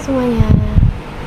semuanya,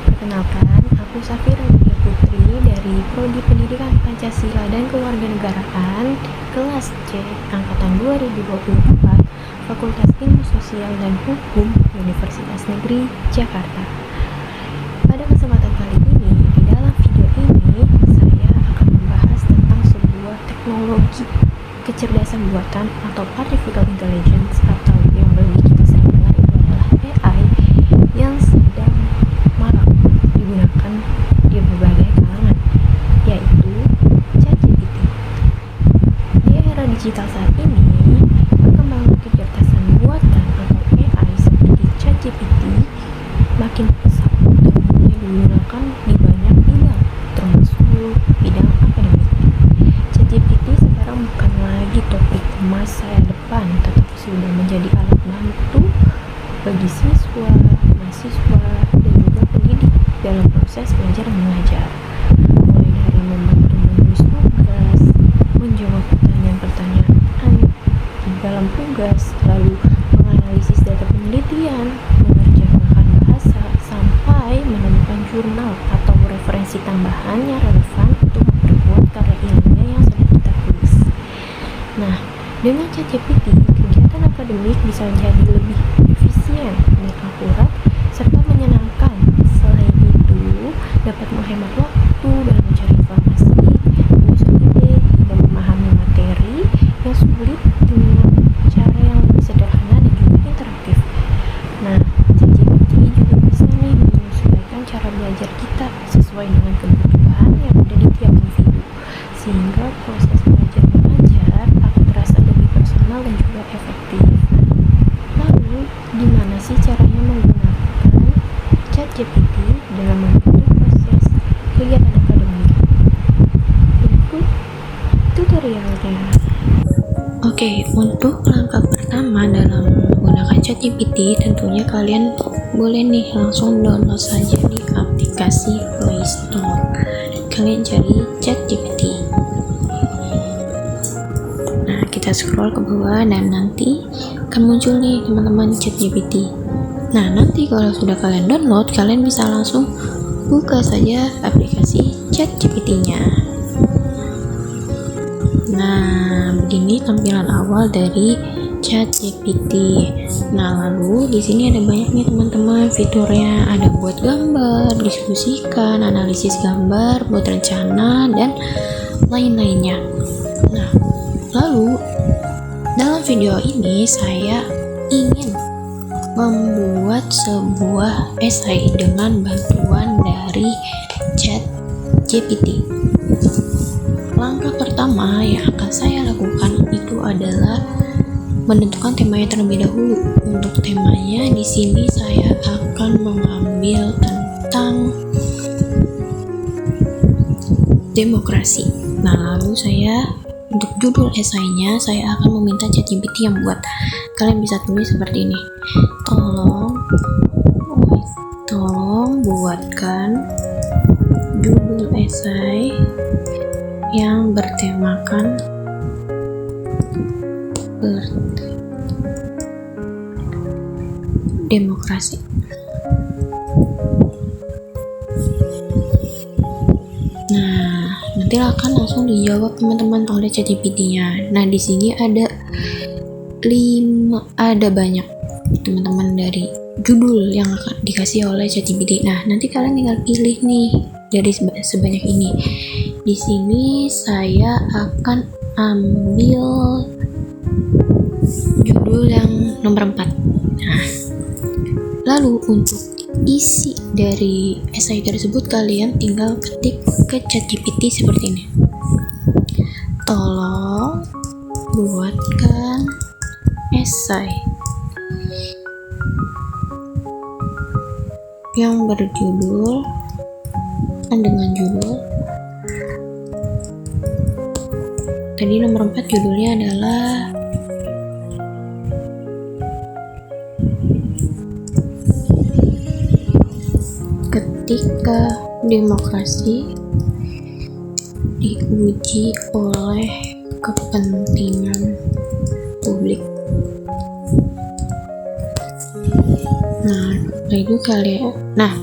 perkenalkan aku Safira Putri dari Prodi Pendidikan Pancasila dan Kewarganegaraan kelas C angkatan 2024 Fakultas Ilmu Sosial dan Hukum Universitas Negeri Jakarta. Pada kesempatan kali ini, di dalam video ini saya akan membahas tentang sebuah teknologi kecerdasan buatan atau artificial intelligence, atau yang lebih kita sering dengar itu adalah AI, yang sedang marak digunakan di berbagai kalangan, yaitu ChatGPT. Di era digital saat ini, perkembangan kecerdasan buatan atau AI seperti ChatGPT makin pesat dan mulai digunakan di banyak bidang, termasuk bidang akademik. ChatGPT sekarang bukan lagi topik masa depan, tetapi sudah menjadi alat bantu bagi siswa, mahasiswa, dan juga pendidik dalam proses belajar mengajar. Mulai dari membantu menulis tugas, menjawab pertanyaan-pertanyaan di dalam tugas, lalu menganalisis data penelitian, menerjemahkan bahasa, sampai menemukan jurnal atau referensi tambahan yang relevan untuk memperkuat karya ilmiah yang sedang kita tulis. Nah, dengan ChatGPT, kegiatan akademik bisa menjadi lebih efisien dan akurat serta menyenangkan. Selain itu, dapat menghemat waktu dalam mencari informasi, menyusun ide, hingga memahami materi yang sulit dengan cara yang lebih sederhana dan juga interaktif. Nah, ChatGPT juga bisa menyesuaikan cara belajar kita sesuai dengan kebutuhan yang ada di tiap individu, sehingga proses belajar mengajar akan terasa lebih personal dan juga efektif. Lalu, gimana sih caranya menggunakan ChatGPT dalam membantu proses kegiatan akademik? Berikut tutorialnya. Oke, untuk langkah pertama dalam menggunakan ChatGPT, tentunya kalian boleh nih langsung download saja di aplikasi Play Store. Kalian cari ChatGPT. Nah, kita scroll ke bawah dan nanti akan muncul nih teman-teman ChatGPT. Nah, nanti kalau sudah kalian download, kalian bisa langsung buka saja aplikasi ChatGPT-nya. Nah, begini tampilan awal dari ChatGPT. Nah, lalu di sini ada banyak nih teman-teman fiturnya. Ada buat gambar, diskusikan, analisis gambar, buat rencana, dan lain-lainnya. Nah, lalu dalam video ini saya ingin membuat sebuah esai dengan bantuan dari ChatGPT. Langkah pertama yang akan saya lakukan itu adalah menentukan temanya terlebih dahulu. Untuk temanya di sini saya akan mengambil tentang demokrasi. Nah, lalu untuk judul esainya saya akan meminta ChatGPT yang buat. Kalian bisa tulis seperti ini. Tolong buatkan judul esai yang bertemakan demokrasi. Nah, nanti akan langsung dijawab teman-teman oleh ChatGPT-nya. Nah, di sini ada banyak teman-teman dari judul yang akan dikasih oleh ChatGPT. Nah, nanti kalian tinggal pilih nih dari sebanyak ini. Di sini saya akan ambil judul yang nomor 4. Nah, lalu untuk isi dari esai tersebut kalian tinggal ketik ke ChatGPT seperti ini. Tolong buatkan esai yang berjudul dengan judul tadi nomor 4, judulnya adalah ketika demokrasi diuji oleh kepentingan publik. Nah, itu kalian. Nah,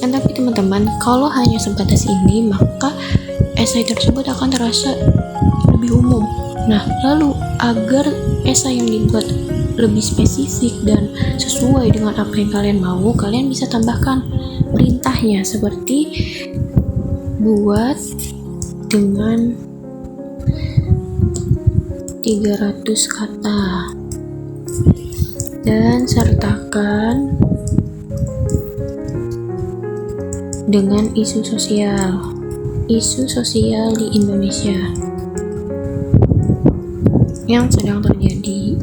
tapi teman-teman, kalau hanya sebatas ini, maka esai tersebut akan terasa lebih umum. Nah, lalu agar esai yang dibuat lebih spesifik dan sesuai dengan apa yang kalian mau, kalian bisa tambahkan perintahnya, seperti buat dengan 300 kata dan sertakan dengan isu sosial di Indonesia yang sedang terjadi.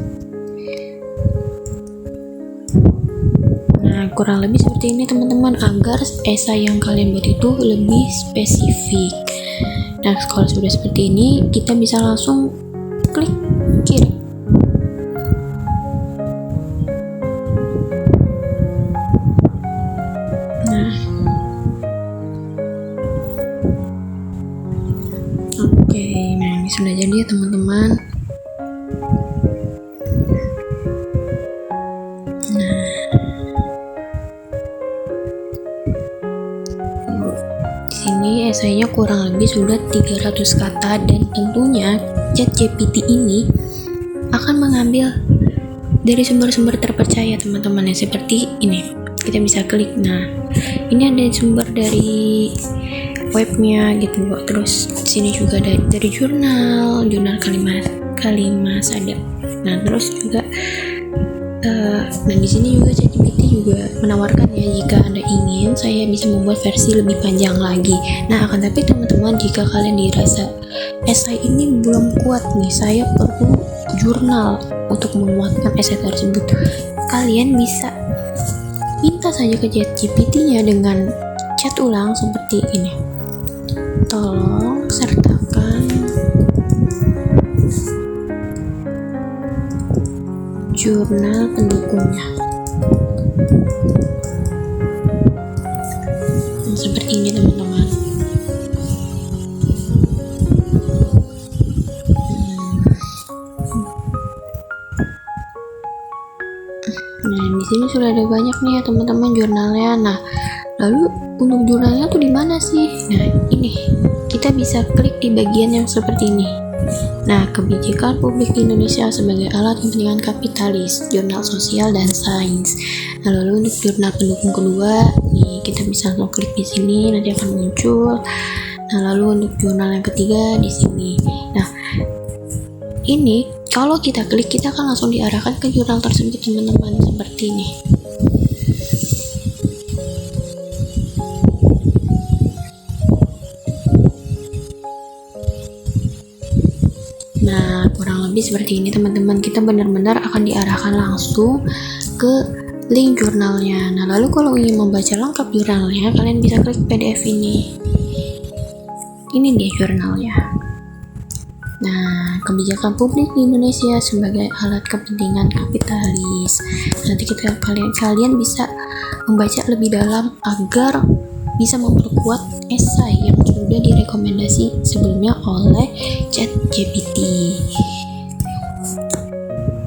Nah, kurang lebih seperti ini teman-teman, agar esai yang kalian buat itu lebih spesifik. Nah, kalau sudah seperti ini, kita bisa langsung klik kirim. Nah, oke, nah ini sudah jadi ya teman-teman. Nah, di sini esainya kurang lebih sudah 300 kata, dan tentunya ChatGPT ini akan mengambil dari sumber-sumber terpercaya teman-teman, ya seperti ini. Kita bisa klik. Nah, ini ada sumber dari webnya gitu. Terus di sini juga ada dari jurnal Kalimas ada. Nah, terus juga di sini juga ChatGPT juga menawarkan ya, jika Anda ingin saya bisa membuat versi lebih panjang lagi. Nah, akan tapi teman-teman, jika kalian dirasa esai ini belum kuat nih, saya perlu jurnal untuk menguatkan esai tersebut, kalian bisa minta saja ke ChatGPT-nya dengan chat ulang seperti ini. Tolong sertakan jurnal pendukungnya. Nah, seperti ini teman-teman. Nah, di sini sudah ada banyak nih ya teman-teman jurnalnya. Nah, lalu untuk jurnalnya tuh di mana sih? Nah, ini kita bisa klik di bagian yang seperti ini. Nah, kebijakan publik di Indonesia sebagai alat kepentingan kapitalis, jurnal sosial dan sains. Nah, lalu untuk jurnal pendukung kedua, nih kita bisa langsung klik di sini, nanti akan muncul. Nah, lalu untuk jurnal yang ketiga di sini. Nah, ini kalau kita klik, kita akan langsung diarahkan ke jurnal tersebut teman-teman, seperti ini. Nah, kurang lebih seperti ini teman-teman, kita benar-benar akan diarahkan langsung ke link jurnalnya. Nah, lalu kalau ingin membaca lengkap jurnalnya, kalian bisa klik PDF ini. Ini dia jurnalnya. Nah, kebijakan publik di Indonesia sebagai alat kepentingan kapitalis. Nanti kalian bisa membaca lebih dalam agar bisa memperkuat esai yang sudah direkomendasi sebelumnya oleh ChatGPT.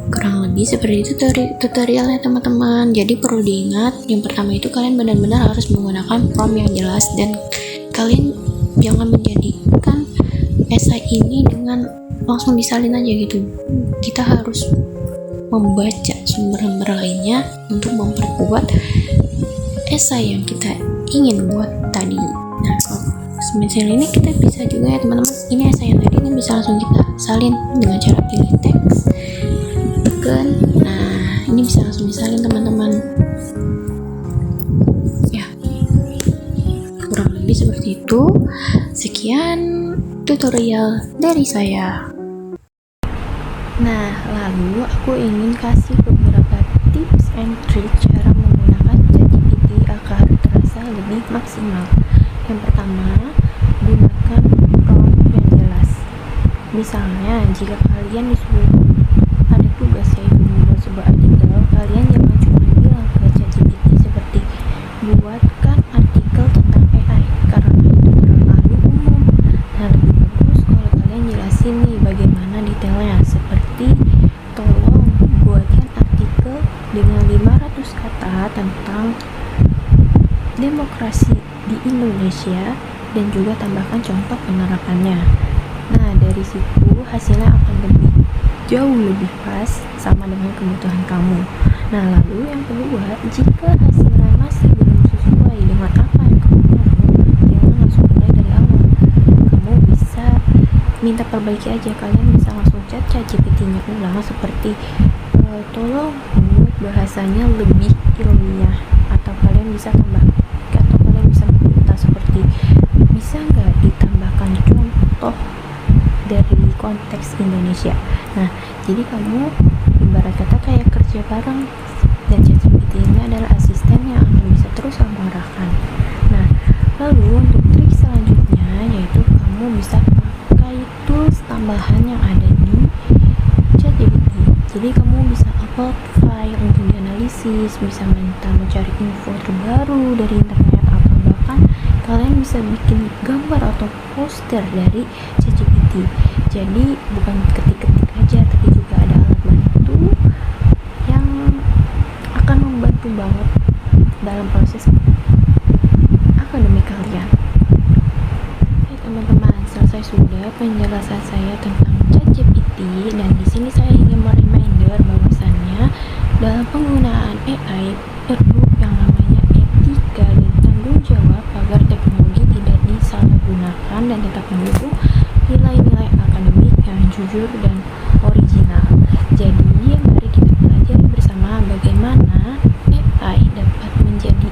Kurang lebih seperti itu tutorialnya teman-teman. Jadi perlu diingat, yang pertama itu kalian benar-benar harus menggunakan prompt yang jelas, dan kalian jangan menjadikan esai ini dengan langsung disalin aja gitu. Kita harus membaca sumber-sumber lainnya untuk memperkuat esai yang kita ingin buat tadi. Nah, kalau misalnya ini kita bisa juga ya teman-teman, ini esai yang tadi ini bisa langsung kita salin dengan cara pilih teks, tekan. Nah, ini bisa langsung disalin teman-teman. Ya, kurang lebih seperti itu. Sekian tutorial dari saya. Nah, lalu aku ingin kasih beberapa tips and trick cara menggunakan ChatGPT agar terasa lebih maksimal. Yang pertama, gunakan prompt yang jelas. Misalnya, jika kalian disuruh ada tugas yaitu membuat sebuah artikel, kalian jangan cuma bilang ke ChatGPT seperti buatkan artikel tentang AI, karena itu terlalu umum. Nah, lebih bagus kalau kalian jelasin nih bagaimana detailnya, seperti tolong buatkan artikel dengan 500 kata tentang demokrasi di Indonesia dan juga tambahkan contoh penerapannya. Nah, dari situ hasilnya akan jauh lebih pas sama dengan kebutuhan kamu. Nah, lalu yang kedua, jika hasilnya masih belum sesuai dengan apa yang kamu mau, jangan langsung mulai dari awal. Kamu bisa minta perbaiki aja. Kalian bisa langsung chat ChatGPT-nya ulang seperti tolong buat bahasanya lebih ilmiah, atau kalian bisa minta seperti bisa nggak ditambahkan contoh dari konteks Indonesia. Nah, jadi kamu ibarat kata kayak kerja bareng, dan ChatGPT ini adalah asisten yang akan bisa terus kamu arahkan. Nah, lalu untuk trik selanjutnya yaitu kamu bisa pakai tools tambahan yang ada di ChatGPT. Jadi kamu bisa upload file untuk dianalisis, bisa mencari info terbaru dari internet, atau bahkan kalian bisa bikin gambar atau poster dari ChatGPT. Jadi bukan ketik-ketik aja, tapi juga ada alat bantu yang akan membantu banget dalam proses akademik kalian. Oke teman-teman, selesai sudah penjelasan saya tentang ChatGPT, dan di sini saya ingin mereminder bahwasannya dalam penggunaan AI perlu yang namanya etika dan tanggung jawab agar teknologi tidak disalahgunakan dan tetap mendukung nilai-nilai akademik yang jujur dan original. Jadi, mari kita pelajari bersama bagaimana AI dapat menjadi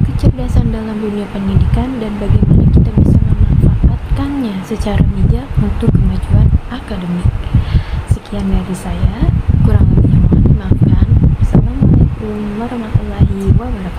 kecerdasan dalam dunia pendidikan dan bagaimana kita bisa memanfaatkannya secara bijak untuk kemajuan akademik. Sekian dari saya, kurang lebihnya mohon dimaafkan. Assalamualaikum warahmatullahi wabarakatuh.